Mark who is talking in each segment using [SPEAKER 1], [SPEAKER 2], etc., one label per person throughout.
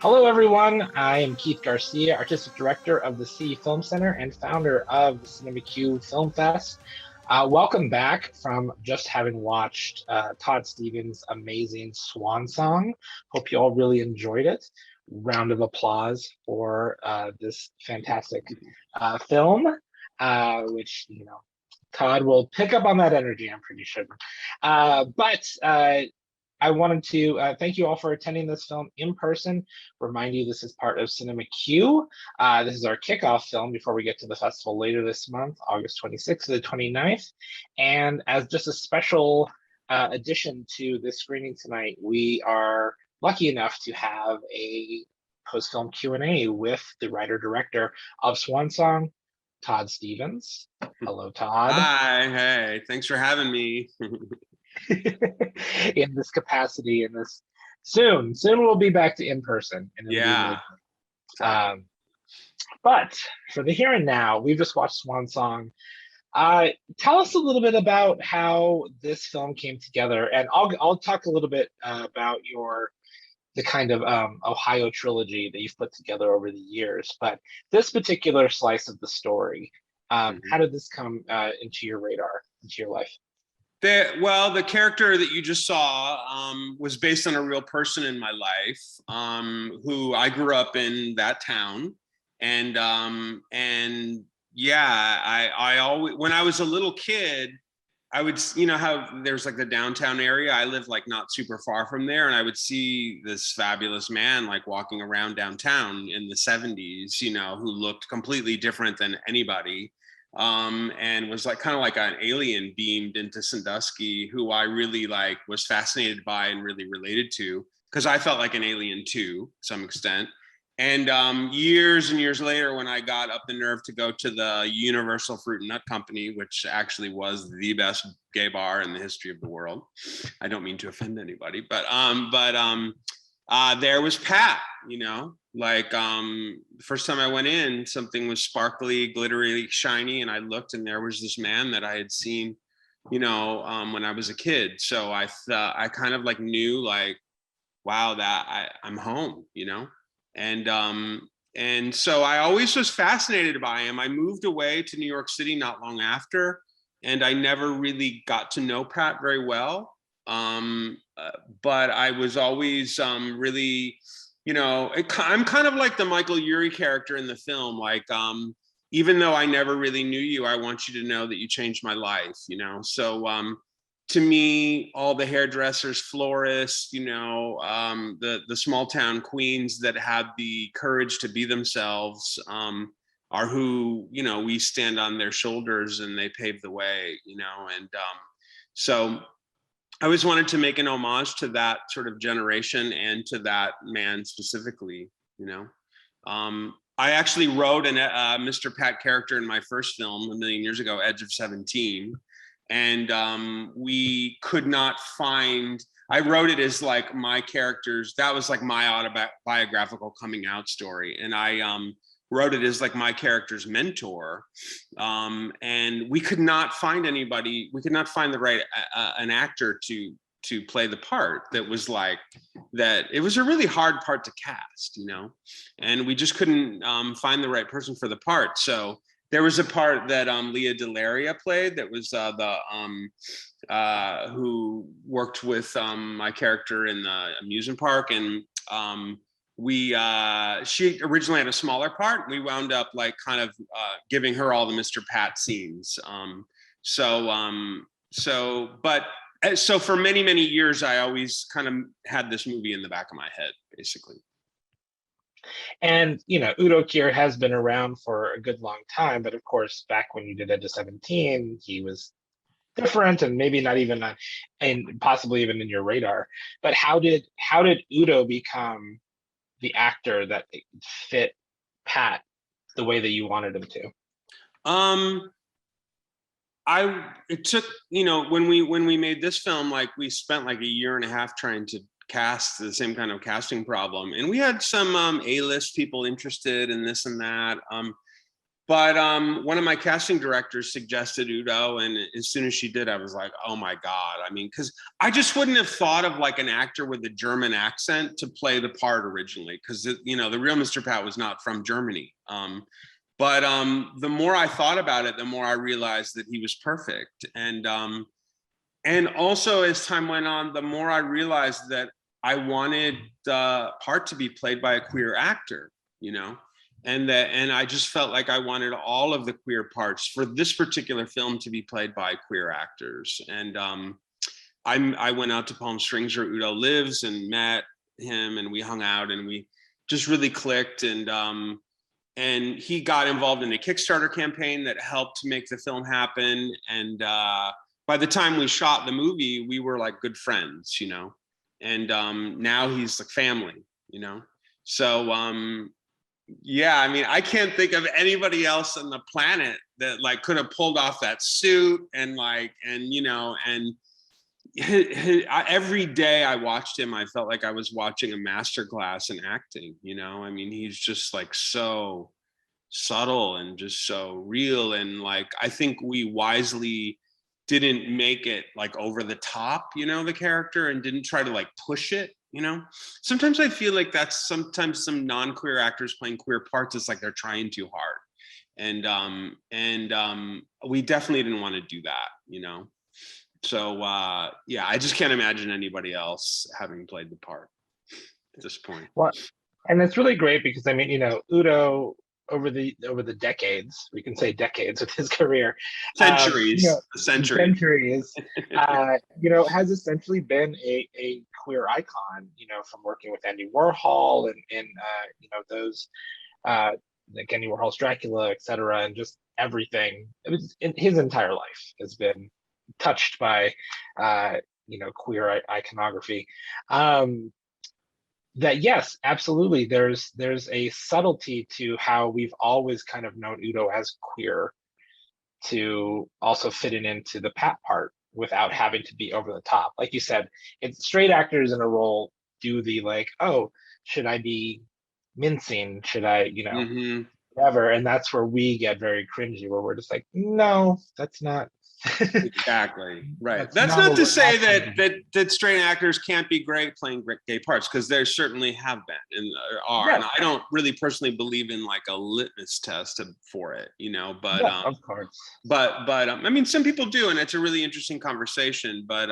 [SPEAKER 1] Hello, everyone. I am Keith Garcia, Artistic Director of the FilmCenter and founder of the CinemaQ Film Fest. Welcome back from just having watched Todd Stephens' amazing Swan song. Hope you all really enjoyed it. Round of applause for this fantastic film, which, Todd will pick up on that energy, I'm pretty sure. But I wanted to thank you all for attending this film in person. Remind you, this is part of CinemaQ. This is our kickoff film before we get to the festival later this month, August 26th to the 29th. And as just a special addition to this screening tonight, we are lucky enough to have a post-film Q&A with the writer-director of Swan Song, Todd Stephens. Hello, Todd.
[SPEAKER 2] Hi, hey, thanks for having me.
[SPEAKER 1] In this capacity, soon we'll be back to in person.
[SPEAKER 2] Yeah.
[SPEAKER 1] But for the here and now, we've just watched Swan Song. Tell us a little bit about how this film came together, and I'll talk a little bit about the kind of Ohio trilogy that you've put together over the years. But this particular slice of the story, how did this come into your radar, into your life?
[SPEAKER 2] The character that you just saw was based on a real person in my life, who I grew up in that town, and yeah, I always, when I was a little kid, I would, how there's like the downtown area. I live like not super far from there, and I would see this fabulous man like walking around downtown in the 70s, who looked completely different than anybody. And was like kind of like an alien beamed into Sandusky, who I really like was fascinated by and really related to, because I felt like an alien too, to some extent. And years and years later, when I got up the nerve to go to the Universal Fruit and Nut Company, which actually was the best gay bar in the history of the world, I don't mean to offend anybody, but there was Pat, like the first time I went in, something was sparkly, glittery, shiny, and I looked, and there was this man that I had seen, when I was a kid. So I kind of like knew, like, wow, that I'm home, and so I always was fascinated by him. I moved away to New York City not long after, and I never really got to know Pat very well. But I was always really, I'm kind of like the Michael Urie character in the film. Like, even though I never really knew you, I want you to know that you changed my life, So to me, all the hairdressers, florists, the small town queens that have the courage to be themselves, are who, we stand on their shoulders and they pave the way, and so I always wanted to make an homage to that sort of generation and to that man specifically, I actually wrote a Mr. Pat character in my first film a million years ago, Edge of 17. And we could not find, I wrote it as like my characters, that was like my autobiographical coming out story. And I wrote it as like my character's mentor, and we could not find anybody. We could not find the right an actor to play the part that was like that. It was a really hard part to cast, and we just couldn't find the right person for the part. So there was a part that Leah Delaria played that was who worked with my character in the amusement park, and she originally had a smaller part. We wound up like kind of giving her all the Mr. Pat scenes. So for many, many years, I always kind of had this movie in the back of my head, basically.
[SPEAKER 1] And, Udo Kier has been around for a good long time, but of course, back when you did Edge of 17, he was different and maybe not even and possibly even in your radar. But how did Udo become the actor that fit Pat the way that you wanted him to?
[SPEAKER 2] It took, when we made this film, like we spent like a year and a half trying to cast the same kind of casting problem, and we had some A-list people interested in this and that, But one of my casting directors suggested Udo, and as soon as she did, I was like, oh my God. I mean, because I just wouldn't have thought of like an actor with a German accent to play the part originally, because you know, the real Mr. Pat was not from Germany. But the more I thought about it, the more I realized that he was perfect. And also as time went on, the more I realized that I wanted the part to be played by a queer actor, you know? And I just felt like I wanted all of the queer parts for this particular film to be played by queer actors. And I went out to Palm Springs where Udo lives and met him, and we hung out and we just really clicked. And he got involved in a Kickstarter campaign that helped make the film happen. And by the time we shot the movie, we were like good friends, you know. And now he's like family, you know. So yeah, I mean, I can't think of anybody else on the planet that like could have pulled off that suit and you know, and every day I watched him, I felt like I was watching a masterclass in acting, you know. I mean, he's just like so subtle and just so real. And like, I think we wisely didn't make it like over the top, you know, the character, and didn't try to like push it. You know, sometimes I feel like that's sometimes some non-queer actors playing queer parts. It's like they're trying too hard, and we definitely didn't want to do that. You know, so yeah, I just can't imagine anybody else having played the part at this point.
[SPEAKER 1] Well, and it's really great because I mean, you know, Udo over the decades, we can say decades with his career,
[SPEAKER 2] Centuries,
[SPEAKER 1] you know,
[SPEAKER 2] centuries,
[SPEAKER 1] you know, has essentially been a queer icon, you know, from working with Andy Warhol and you know, those like Andy Warhol's Dracula, etc., and just everything. It was his entire life has been touched by you know, queer iconography. That yes, absolutely. There's a subtlety to how we've always kind of known Udo as queer to also fitting into the Pat part without having to be over the top. Like you said, it's straight actors in a role do the like, oh, should I be mincing? Should I, you know, whatever? And that's where we get very cringy, where we're just like, no, that's not.
[SPEAKER 2] Exactly right. That's not to say that straight actors can't be great playing gay parts, because there certainly have been and are. Yeah. And I don't really personally believe in like a litmus test for it, you know. But
[SPEAKER 1] yeah, of course.
[SPEAKER 2] But I mean, some people do, and it's a really interesting conversation. But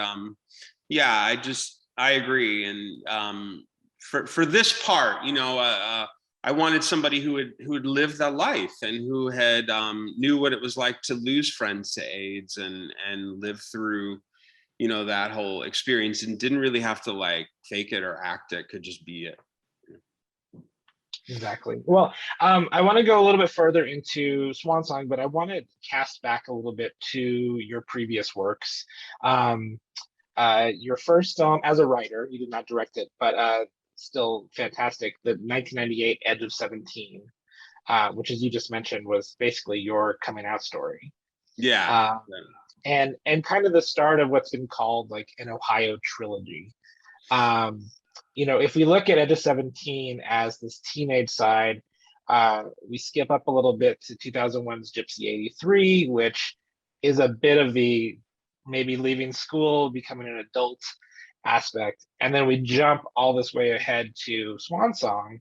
[SPEAKER 2] yeah, I agree. And for this part, you know, I wanted somebody who had lived that life and who had knew what it was like to lose friends to AIDS and live through, you know, that whole experience, and didn't really have to like fake it or act it, could just be it.
[SPEAKER 1] Exactly. Well, I want to go a little bit further into Swan Song, but I want to cast back a little bit to your previous works. Your first film as a writer, you did not direct it, but still fantastic. The 1998 Edge of 17, which, as you just mentioned, was basically your coming out story.
[SPEAKER 2] Yeah.
[SPEAKER 1] And kind of the start of what's been called like an Ohio trilogy. You know, if we look at Edge of 17 as this teenage side, we skip up a little bit to 2001's Gypsy 83, which is a bit of the maybe leaving school, becoming an adult aspect, and then we jump all this way ahead to Swan Song,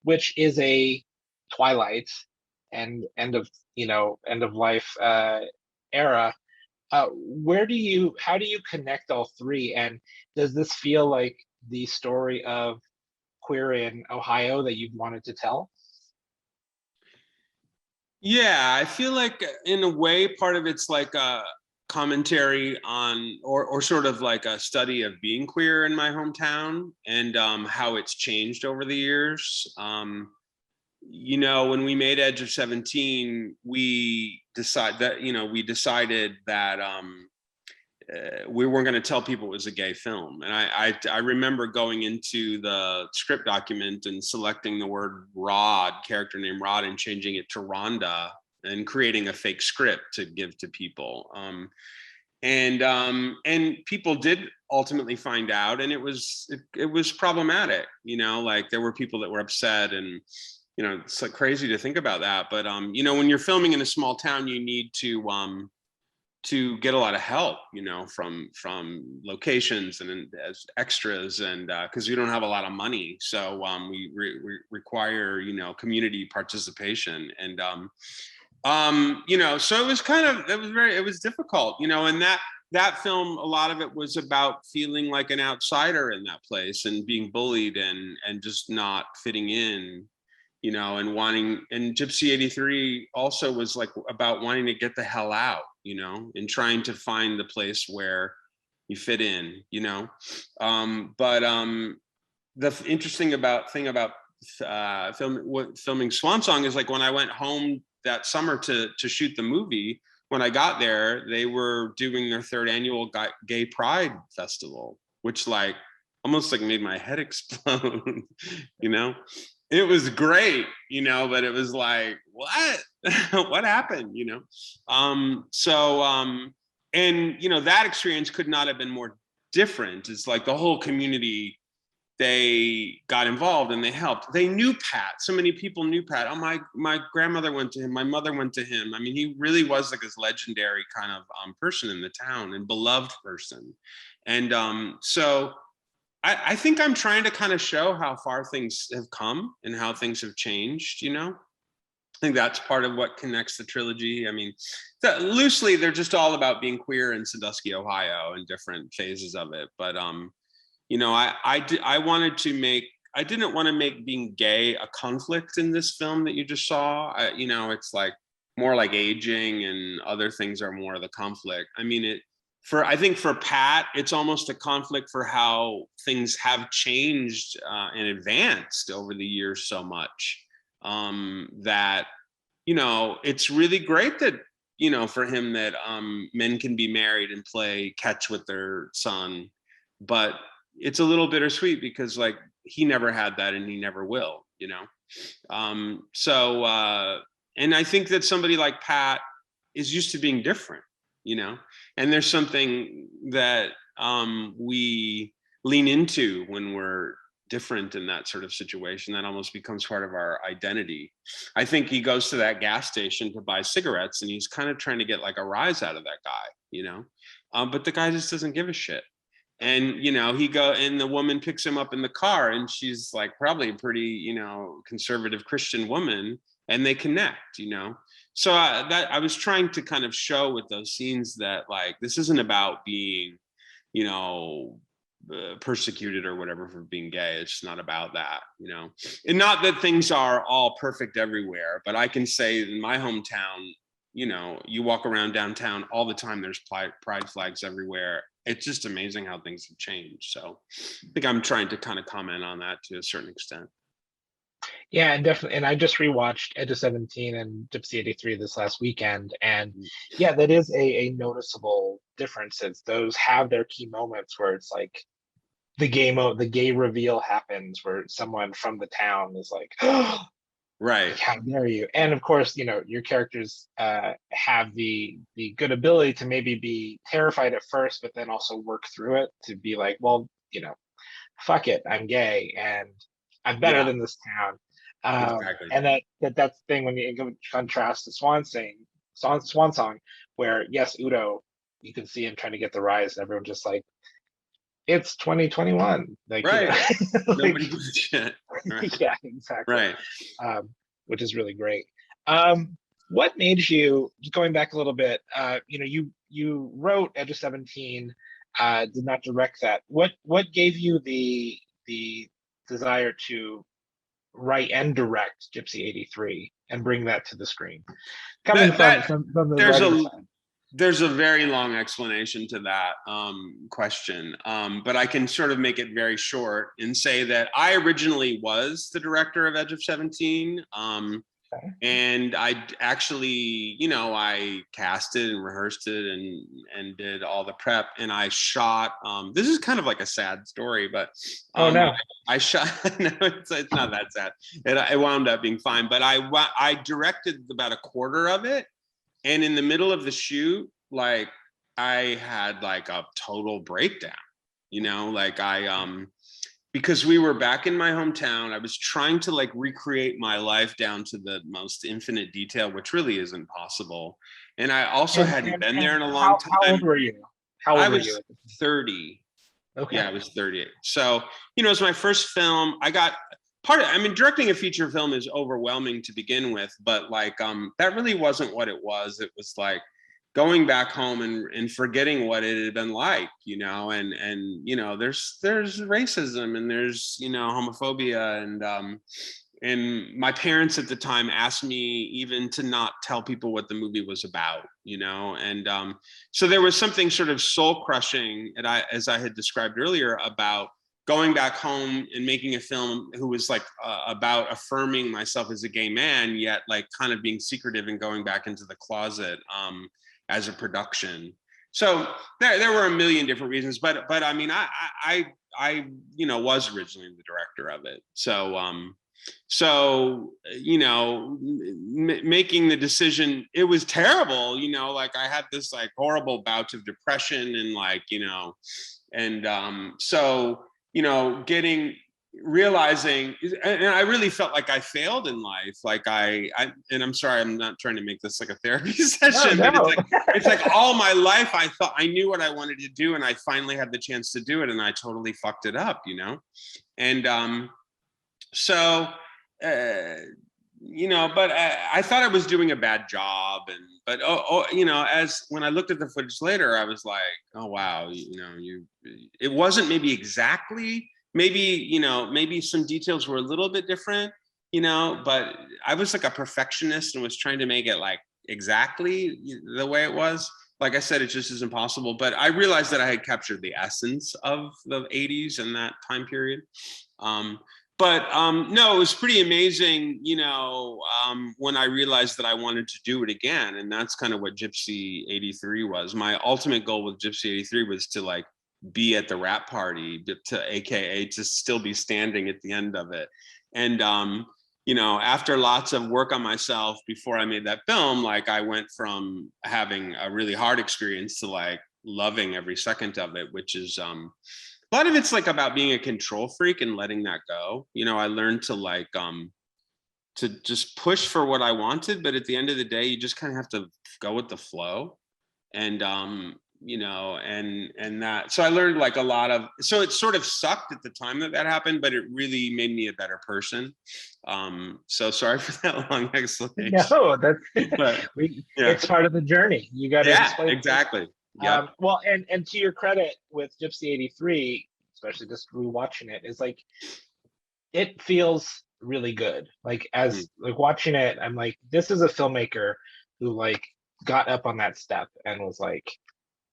[SPEAKER 1] which is a Twilight and end of life era. How do you connect all three, and does this feel like the story of queer in Ohio that you've wanted to tell?
[SPEAKER 2] Yeah, I feel like in a way part of it's like a commentary on or sort of like a study of being queer in my hometown and how it's changed over the years. You know, when we made Edge of 17, we decided that we weren't going to tell people it was a gay film. And I remember going into the script document and selecting the word Rod, character named Rod, and changing it to Rhonda and creating a fake script to give to people. And people did ultimately find out, and it was problematic, you know, like there were people that were upset, and it's like crazy to think about that. But when you're filming in a small town, you need to get a lot of help, from locations and as extras, and because we don't have a lot of money, so we require community participation, and so it was difficult, and that film, a lot of it was about feeling like an outsider in that place and being bullied and just not fitting in, and Gypsy 83 also was like about wanting to get the hell out, and trying to find the place where you fit in, but the interesting thing about filming Swan Song is, like, when I went home that summer to shoot the movie, when I got there, they were doing their 3rd annual Gay Pride Festival, which like almost like made my head explode, It was great, but it was like, what? What happened, and that experience could not have been more different. It's like the whole community, they got involved and they helped. They knew Pat. So many people knew Pat. Oh, my grandmother went to him. My mother went to him. I mean, he really was like this legendary kind of person in the town, and beloved person. And so I think I'm trying to kind of show how far things have come and how things have changed, I think that's part of what connects the trilogy. I mean, loosely, they're just all about being queer in Sandusky, Ohio, and different phases of it. But I wanted to make. I didn't want to make being gay a conflict in this film that you just saw. It's like more like aging, and other things are more of the conflict. I mean, I think for Pat, it's almost a conflict for how things have changed and advanced over the years so much, that, it's really great that, for him, that men can be married and play catch with their son. But it's a little bittersweet because, like, he never had that and he never will, and I think that somebody like Pat is used to being different, and there's something that we lean into when we're different in that sort of situation that almost becomes part of our identity. I think he goes to that gas station to buy cigarettes, and he's kind of trying to get like a rise out of that guy, but the guy just doesn't give a shit. And and the woman picks him up in the car, and she's like probably a pretty conservative Christian woman, and they connect. So that I was trying to kind of show with those scenes that, like, this isn't about being persecuted or whatever for being gay. It's just not about that, and not that things are all perfect everywhere, but I can say in my hometown, you walk around downtown all the time, there's pride flags everywhere. It's just amazing how things have changed. So I think I'm trying to kind of comment on that to a certain extent.
[SPEAKER 1] Yeah, and definitely. And I just rewatched Edge of 17 and Gypsy 83 this last weekend. And yeah, that is a noticeable difference. It's those have their key moments where it's like the gay reveal happens, where someone from the town is like, oh,
[SPEAKER 2] right,
[SPEAKER 1] how dare you? And of course, your characters have the good ability to maybe be terrified at first, but then also work through it to be like, well, fuck it, I'm gay and I'm better than this town.
[SPEAKER 2] Exactly.
[SPEAKER 1] And that's the thing when you contrast the Swan Song, where yes, Udo, you can see him trying to get the rise, and everyone's just like, it's 2021, like,
[SPEAKER 2] right.
[SPEAKER 1] Like,
[SPEAKER 2] nobody gives a shit.
[SPEAKER 1] Right. Yeah, exactly.
[SPEAKER 2] Right.
[SPEAKER 1] Which is really great. What made you, just going back a little bit, you wrote Edge of 17, did not direct that. What gave you the desire to write and direct Gypsy 83 and bring that to the screen? Coming from the writer's side.
[SPEAKER 2] There's a very long explanation to that question, but I can sort of make it very short and say that I originally was the director of Edge of 17. Okay. And I actually, I casted and rehearsed it and did all the prep, and I shot. This is kind of like a sad story, but
[SPEAKER 1] oh no,
[SPEAKER 2] I shot. No, it's not that sad. It wound up being fine, but I directed about a quarter of it. And in the middle of the shoot, like, I had like a total breakdown, like because we were back in my hometown. I was trying to like recreate my life down to the most infinite detail, which really isn't possible. And I also hadn't been there in a long
[SPEAKER 1] how old
[SPEAKER 2] time.
[SPEAKER 1] were you? How
[SPEAKER 2] I
[SPEAKER 1] old were you
[SPEAKER 2] was
[SPEAKER 1] at the time?
[SPEAKER 2] 30.
[SPEAKER 1] Okay.
[SPEAKER 2] Yeah, I was 38. So, you know, it's my first film. I got part of, I mean, directing a feature film is overwhelming to begin with, but like that really wasn't what it was. It was like going back home and forgetting what it had been like, you know, and you know, there's racism and there's, you know, homophobia and my parents at the time asked me even to not tell people what the movie was about, you know, and so there was something sort of soul crushing, and as I had described earlier, about going back home and making a film who was like about affirming myself as a gay man, yet like kind of being secretive and going back into the closet as a production. So there were a million different reasons, but I mean I you know was originally the director of it, so you know making the decision, it was terrible, you know, like I had this like horrible bout of depression and like, you know, and so you know realizing, and I really felt like I failed in life, like I and I'm sorry, I'm not trying to make this like a therapy session,
[SPEAKER 1] No,
[SPEAKER 2] but
[SPEAKER 1] no.
[SPEAKER 2] it's like all my life I thought I knew what I wanted to do, and I finally had the chance to do it, and I totally fucked it up, you know. And so you know, but I thought I was doing a bad job, and but you know, as when I looked at the footage later, I was like, oh wow, you know, it wasn't maybe exactly, maybe, you know, maybe some details were a little bit different, you know, but I was like a perfectionist and was trying to make it like exactly the way it was. Like I said, it just is impossible. But I realized that I had captured the essence of the 80s and that time period. But no, it was pretty amazing, you know, when I realized that I wanted to do it again. And that's kind of what Gypsy 83 was. My ultimate goal with Gypsy 83 was to like be at the wrap party, to AKA to still be standing at the end of it. And, you know, after lots of work on myself before I made that film, like I went from having a really hard experience to like loving every second of it, which is, a lot of it's like about being a control freak and letting that go. You know, I learned to like to just push for what I wanted, but at the end of the day, you just kind of have to go with the flow. And you know, and that, so I learned like a lot of, so it sort of sucked at the time that that happened, but it really made me a better person. So sorry for that long explanation.
[SPEAKER 1] No, that's
[SPEAKER 2] But yeah,
[SPEAKER 1] it's part of the journey. You got to
[SPEAKER 2] yeah,
[SPEAKER 1] explain.
[SPEAKER 2] exactly. Yep.
[SPEAKER 1] Well, and to your credit with Gypsy 83, especially just rewatching it, is like it feels really good. Like as like watching it, I'm like, this is a filmmaker who like got up on that step and was like,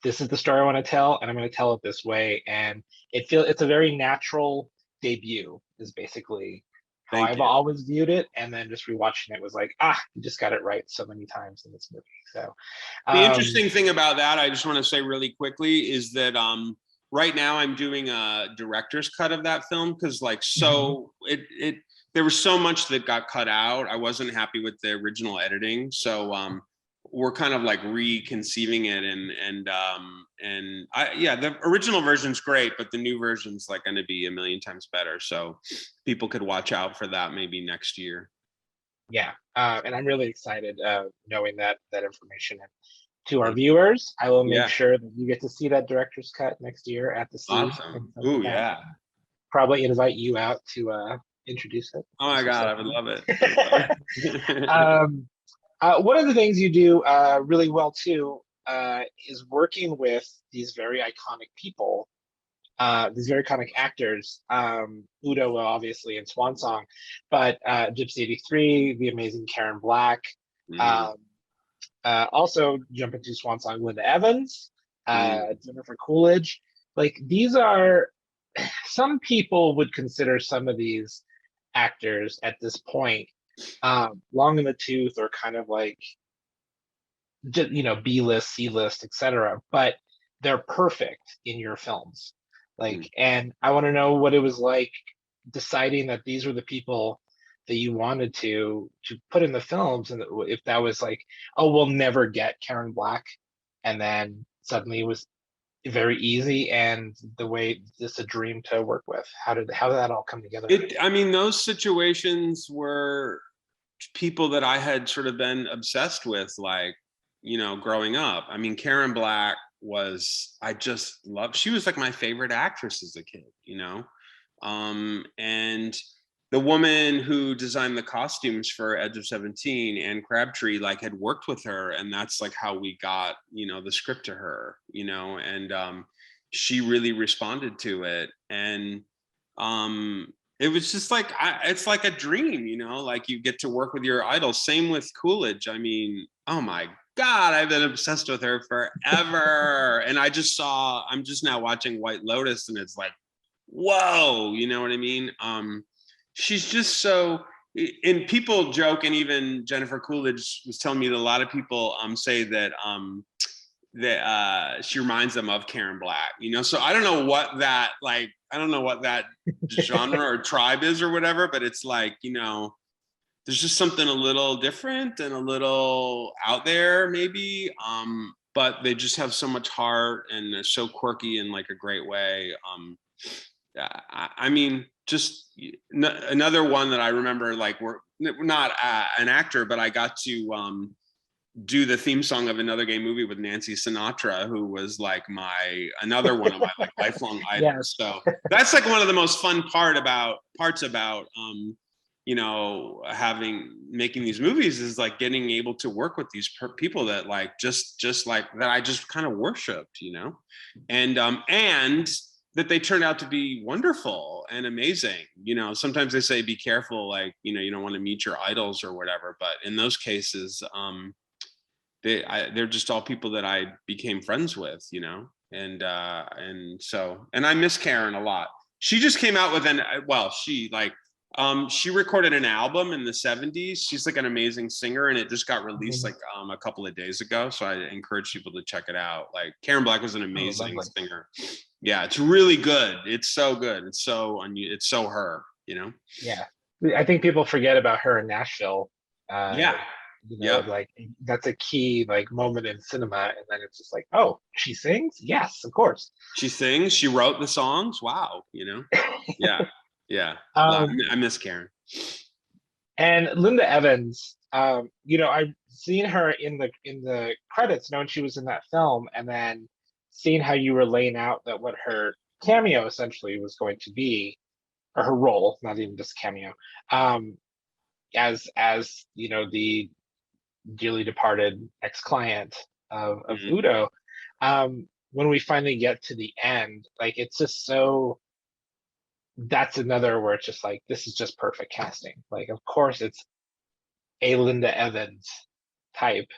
[SPEAKER 1] this is the story I want to tell, and I'm going to tell it this way. And it's a very natural debut, is basically how
[SPEAKER 2] Thank
[SPEAKER 1] I've
[SPEAKER 2] you.
[SPEAKER 1] always viewed it. And then just rewatching it was like, you just got it right so many times in this movie. So
[SPEAKER 2] The interesting thing about that, I just want to say really quickly, is that right now I'm doing a director's cut of that film, because like so it there was so much that got cut out. I wasn't happy with the original editing, so we're kind of like reconceiving it, and yeah, the original version's great, but the new version's like going to be a million times better. So people could watch out for that maybe next year.
[SPEAKER 1] Yeah, and I'm really excited knowing that information. And to our viewers, I will make sure that you get to see that director's cut next year at the C.
[SPEAKER 2] Awesome. Ooh, yeah.
[SPEAKER 1] Probably invite you out to introduce it.
[SPEAKER 2] Oh my God, I would love it.
[SPEAKER 1] One of the things you do really well too is working with these very iconic people, these very iconic actors. Udo, well, obviously, in Swan Song, but Gypsy 83, the amazing Karen Black. Also, jump into Swan Song, Linda Evans, Jennifer Coolidge. Like, these are, some people would consider some of these actors at this point long in the tooth, or kind of like, you know, B-list, C-list, etc. But they're perfect in your films. Like, and I want to know what it was like deciding that these were the people that you wanted to put in the films, and if that was like, oh, we'll never get Karen Black, and then suddenly it was very easy, and the way just a dream to work with? How did that all come together?
[SPEAKER 2] I mean, those situations were people that I had sort of been obsessed with, like, growing up. I mean, Karen Black I just loved, she was like my favorite actress as a kid, and the woman who designed the costumes for Edge of 17, Anne Crabtree, like had worked with her, and that's like how we got, the script to her, and she really responded to it. And it was just like, it's like a dream, like you get to work with your idol. Same with Coolidge. I mean, oh my God, I've been obsessed with her forever. And I'm just now watching White Lotus, and it's like, whoa, you know what I mean? She's just so, and people joke, and even Jennifer Coolidge was telling me that a lot of people say that she reminds them of Karen Black, so I don't know what that genre or tribe is or whatever, but it's like, there's just something a little different and a little out there maybe, but they just have so much heart, and they're so quirky in like a great way. I mean, just another one that I remember, like, we're not an actor, but I got to do the theme song of another gay movie with Nancy Sinatra, who was like another one of my like lifelong idols.
[SPEAKER 1] Yes.
[SPEAKER 2] So that's like one of the most fun parts about making these movies, is like getting able to work with these people that like just like that I just kind of worshipped, and that they turned out to be wonderful and amazing. Sometimes they say be careful, like, you don't want to meet your idols or whatever, but in those cases, they're just all people that I became friends with, and I miss Karen a lot. She just came out with she recorded an album in the 70s. She's like an amazing singer, and it just got released like a couple of days ago. So I encourage people to check it out. Like, Karen Black was an amazing singer. Yeah, it's really good. It's so good. It's so her,
[SPEAKER 1] Yeah, I think people forget about her in Nashville.
[SPEAKER 2] Yeah.
[SPEAKER 1] Like that's a key like moment in cinema, and then it's just like, oh, she sings? Yes, of course.
[SPEAKER 2] She sings. She wrote the songs. Wow, Yeah. Yeah. I miss Karen.
[SPEAKER 1] And Linda Evans, I've seen her in the credits, knowing she was in that film, and then seeing how you were laying out that what her cameo essentially was going to be, or her role, not even just cameo, as the dearly departed ex-client of Udo. When we finally get to the end, like, it's just so, that's another where it's just like, this is just perfect casting. Like, of course it's a Linda Evans type,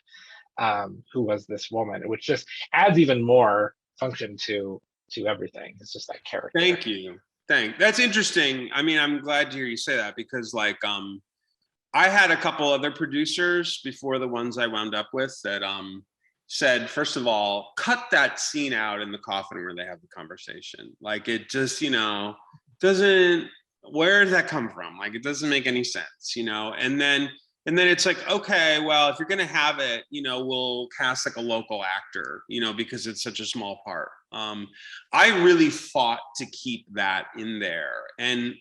[SPEAKER 1] who was this woman, which just adds even more function to everything. It's just that character.
[SPEAKER 2] Thank you. That's interesting. I mean, I'm glad to hear you say that, because like I had a couple other producers before the ones I wound up with that said, first of all, cut that scene out in the coffin where they have the conversation. Like, it just, doesn't, where does that come from? Like, it doesn't make any sense, and then it's like, okay, well, if you're going to have it, we'll cast like a local actor, because it's such a small part. I really fought to keep that in there, and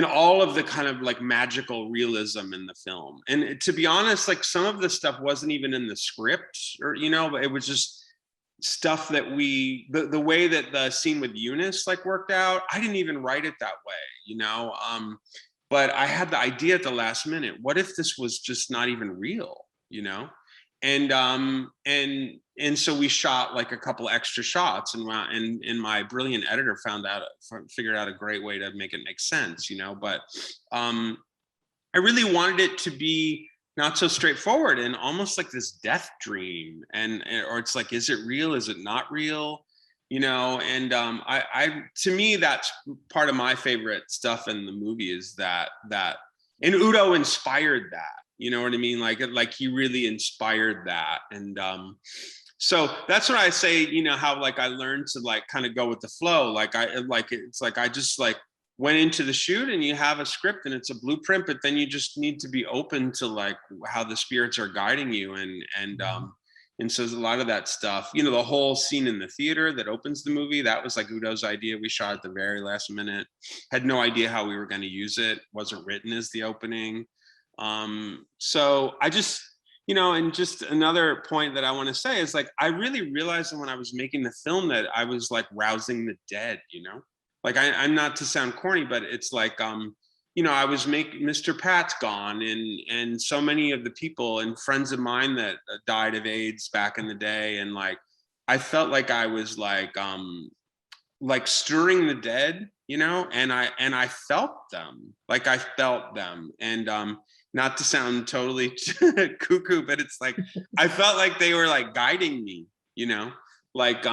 [SPEAKER 2] all of the kind of like magical realism in the film. And to be honest, like, some of the stuff wasn't even in the script, or, but it was just stuff that the way that the scene with Eunice like worked out, I didn't even write it that way, but I had the idea at the last minute, what if this was just not even real, and so we shot like a couple extra shots, and my brilliant editor figured out a great way to make it make sense, but I really wanted it to be not so straightforward and almost like this death dream, or it's like, is it real, is it not real, and I to me, that's part of my favorite stuff in the movie, is that and Udo inspired that, you know what I mean, like he really inspired that. And so that's what I say, how like I learned to like kind of go with the flow, it's like I just like went into the shoot, and you have a script and it's a blueprint, but then you just need to be open to like how the spirits are guiding you, and And so a lot of that stuff, you know, the whole scene in the theater that opens the movie, that was like Udo's idea. We shot at the very last minute, had no idea how we were going to use it, wasn't written as the opening. So I just, you know, and just another point that I want to say is like, I really realized that when I was making the film that I was like rousing the dead, you know, like I'm not to sound corny, but it's like, you know, I was making Mr. Pat's gone, and so many of the people and friends of mine that died of AIDS back in the day, and like I felt like I was like stirring the dead, you know, and I felt them, like I felt them, and not to sound totally cuckoo, but it's like I felt like they were like guiding me, you know, like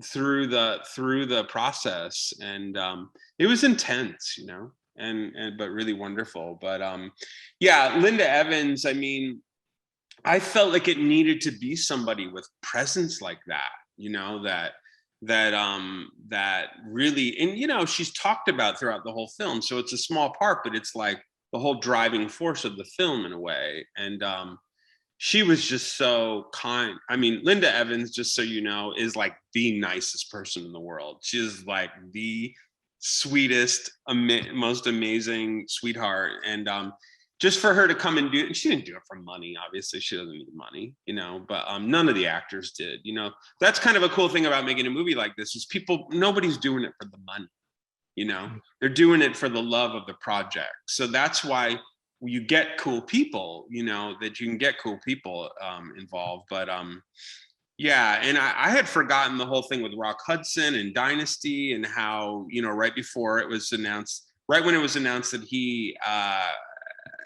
[SPEAKER 2] through the process, and it was intense, you know. And but really wonderful. But yeah, Linda Evans, I mean, I felt like it needed to be somebody with presence like that, you know, that really, and you know, she's talked about throughout the whole film, so it's a small part, but it's like the whole driving force of the film in a way. And she was just so kind. I mean, Linda Evans, just so you know, is like the nicest person in the world. She is like the sweetest, most amazing sweetheart. And just for her to come and do it, and she didn't do it for money, obviously she doesn't need money, you know, but none of the actors did, you know. That's kind of a cool thing about making a movie like this, is nobody's doing it for the money, you know, they're doing it for the love of the project. So that's why you get cool people, you know, that you can get cool people involved. But yeah, and I had forgotten the whole thing with Rock Hudson and Dynasty, and how, you know, right before it was announced, right when it was announced that he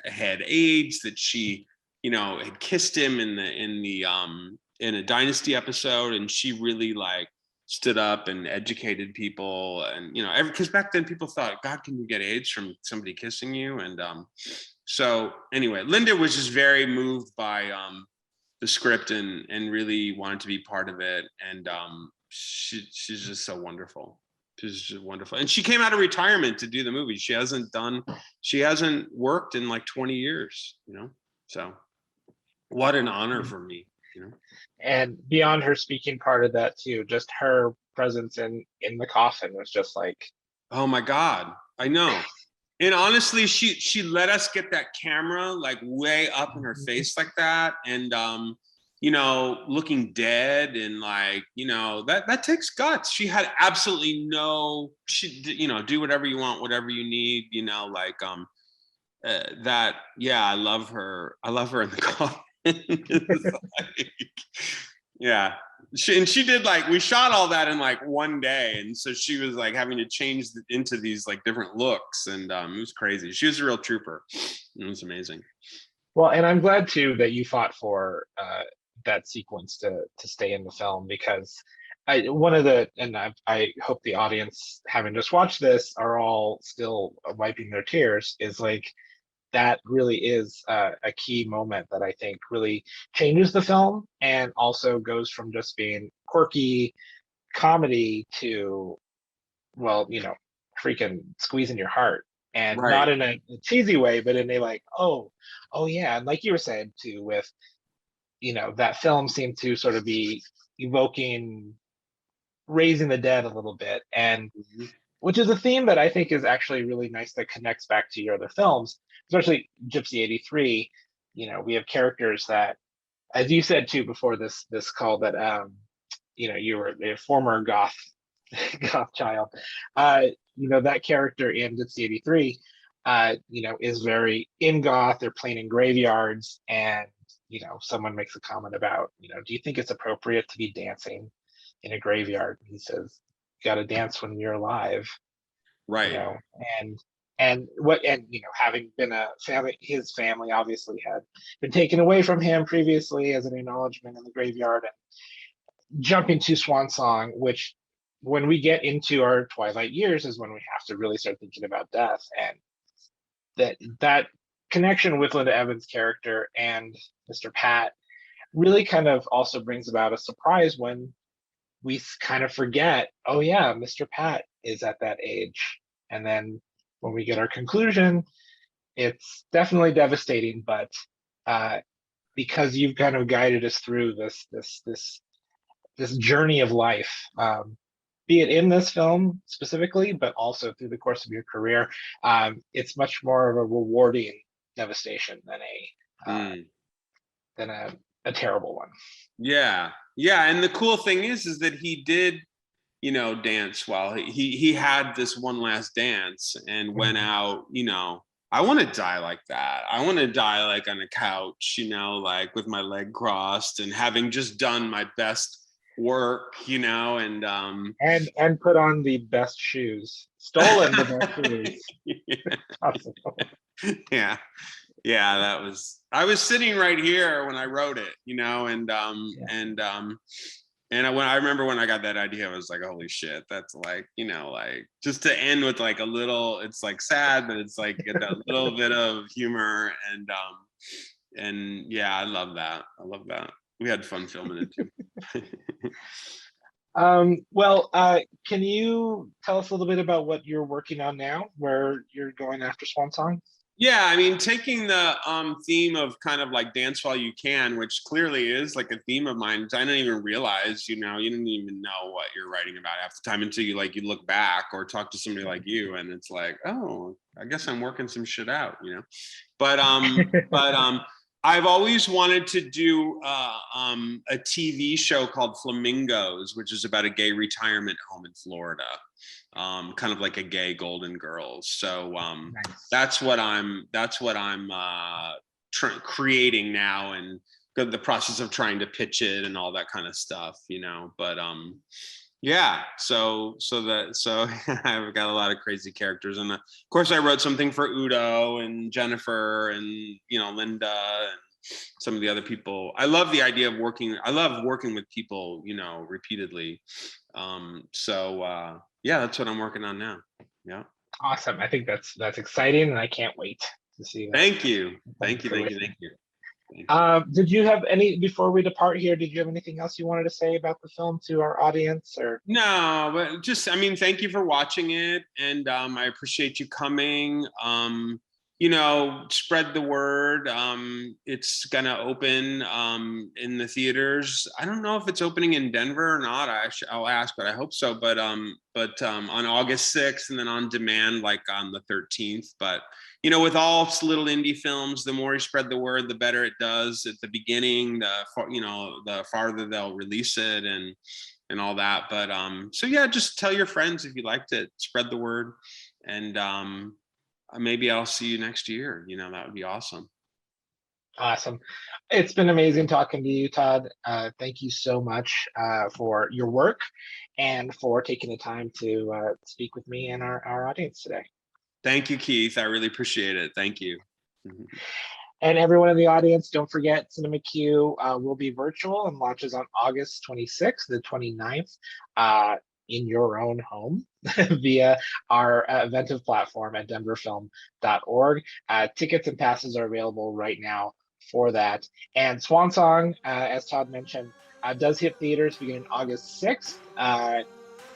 [SPEAKER 2] had AIDS, that she, you know, had kissed him in a Dynasty episode, and she really like stood up and educated people, and you know, because back then people thought, God, can you get AIDS from somebody kissing you? And so anyway, Linda was just very moved by the script, and really wanted to be part of it. And she's just so wonderful. She's just wonderful. And she came out of retirement to do the movie. She hasn't worked in like 20 years, you know? So what an honor for me, you know?
[SPEAKER 1] And beyond her speaking part of that too, just her presence in the coffin was just like,
[SPEAKER 2] oh my God, I know. And honestly, she let us get that camera like way up in her face like that, and you know, looking dead, and like, you know, that takes guts. She had absolutely no, you know, do whatever you want, whatever you need, you know, like that. Yeah, I love her in the coffin. Like, yeah, she did, like, we shot all that in like one day, and so she was like having to change into these like different looks, and it was crazy. She was a real trooper. It was amazing.
[SPEAKER 1] well, and I'm glad too that you fought for that sequence to stay in the film, because I hope the audience, having just watched this, are all still wiping their tears, is like, that really is a key moment that I think really changes the film, and also goes from just being quirky comedy to, well, you know, freaking squeezing your heart, and not
[SPEAKER 2] Right.
[SPEAKER 1] in a cheesy way, but in a like, oh yeah. And like you were saying too, with, you know, that film seemed to sort of be evoking raising the dead a little bit, and
[SPEAKER 2] Mhm.
[SPEAKER 1] which is a theme that I think is actually really nice, that connects back to your other films, especially Gypsy '83. You know, we have characters that, as you said too before this call, that you know, you were a former goth goth child. You know, that character in Gypsy '83, you know, is very in goth. They're playing in graveyards, and you know, someone makes a comment about, you know, do you think it's appropriate to be dancing in a graveyard? And he says, you got to dance when you're alive, you
[SPEAKER 2] Right.
[SPEAKER 1] know. And you know, having been a family, his family obviously had been taken away from him previously as an acknowledgement in the graveyard. And jumping to Swan Song, which, when we get into our twilight years, is when we have to really start thinking about death, and that connection with Linda Evans' character and Mr. Pat really kind of also brings about a surprise when we kind of forget, oh yeah, Mr. Pat is at that age. And then when we get our conclusion, it's definitely devastating, but because you've kind of guided us through this journey of life, be it in this film specifically, but also through the course of your career. It's much more of a rewarding devastation than a terrible one.
[SPEAKER 2] Yeah, yeah, and the cool thing is that he did, you know, dance while he had this one last dance and went out, you know. I want to die like that. I want to die like on a couch, you know, like with my leg crossed and having just done my best work, you know, and
[SPEAKER 1] put on the best shoes, stolen the best shoes.
[SPEAKER 2] Yeah. Yeah, that was, I was sitting right here when I wrote it, you know, and when I remember when I got that idea, I was like, holy shit, that's like, you know, like just to end with like a little, it's like sad, but it's like get that little bit of humor, and yeah, I love that. I love that. We had fun filming it too.
[SPEAKER 1] Well, can you tell us a little bit about what you're working on now, where you're going after Swan Song?
[SPEAKER 2] Yeah, I mean, taking the theme of kind of like dance while you can, which clearly is like a theme of mine. I didn't even realize, you know, you didn't even know what you're writing about half the time until you look back or talk to somebody like you, and it's like, oh, I guess I'm working some shit out, you know. But I've always wanted to do a TV show called Flamingos, which is about a gay retirement home in Florida. Kind of like a gay Golden Girls. So
[SPEAKER 1] Nice.
[SPEAKER 2] that's what I'm creating now, and the process of trying to pitch it and all that kind of stuff, you know. But yeah, so I've got a lot of crazy characters, and of course I wrote something for Udo and Jennifer and, you know, Linda and some of the other people. I love the idea of working. I love working with people, you know, repeatedly. Yeah, that's what I'm working on now. Yeah.
[SPEAKER 1] Awesome. I think that's exciting, and I can't wait to see that.
[SPEAKER 2] Thank you. Thank you.
[SPEAKER 1] Did you have any, before we depart here, did you have anything else you wanted to say about the film to our audience? Or
[SPEAKER 2] no, but just, I mean, thank you for watching it, and I appreciate you coming. You know, spread the word. It's gonna open in the theaters. I don't know if it's opening in Denver or not. I'll ask, but I hope so. But on August 6th, and then on demand like on the 13th. But you know, with all little indie films, the more you spread the word, the better it does at the beginning. The farther they'll release it and all that. But so yeah, just tell your friends if you liked it. Spread the word, and maybe I'll see you next year. You know, that would be awesome.
[SPEAKER 1] Awesome. It's been amazing talking to you, Todd. Thank you so much for your work and for taking the time to speak with me and our audience today.
[SPEAKER 2] Thank you, Keith. I really appreciate it. Thank you.
[SPEAKER 1] And everyone in the audience, don't forget, CinemaQ will be virtual and launches on August 26th to the 29th. In your own home via our Eventive platform at denverfilm.org. Tickets and passes are available right now for that. And Swan Song, as Todd mentioned, does hit theaters beginning August 6th.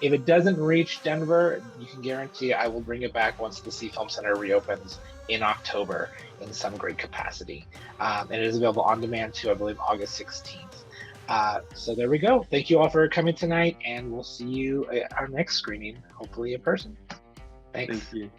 [SPEAKER 1] If it doesn't reach Denver, you can guarantee I will bring it back once the FilmCenter reopens in October in some great capacity. And it is available on demand too, I believe, August 16th. So there we go. Thank you all for coming tonight, and we'll see you at our next screening, hopefully in person. Thanks.
[SPEAKER 2] Thank you.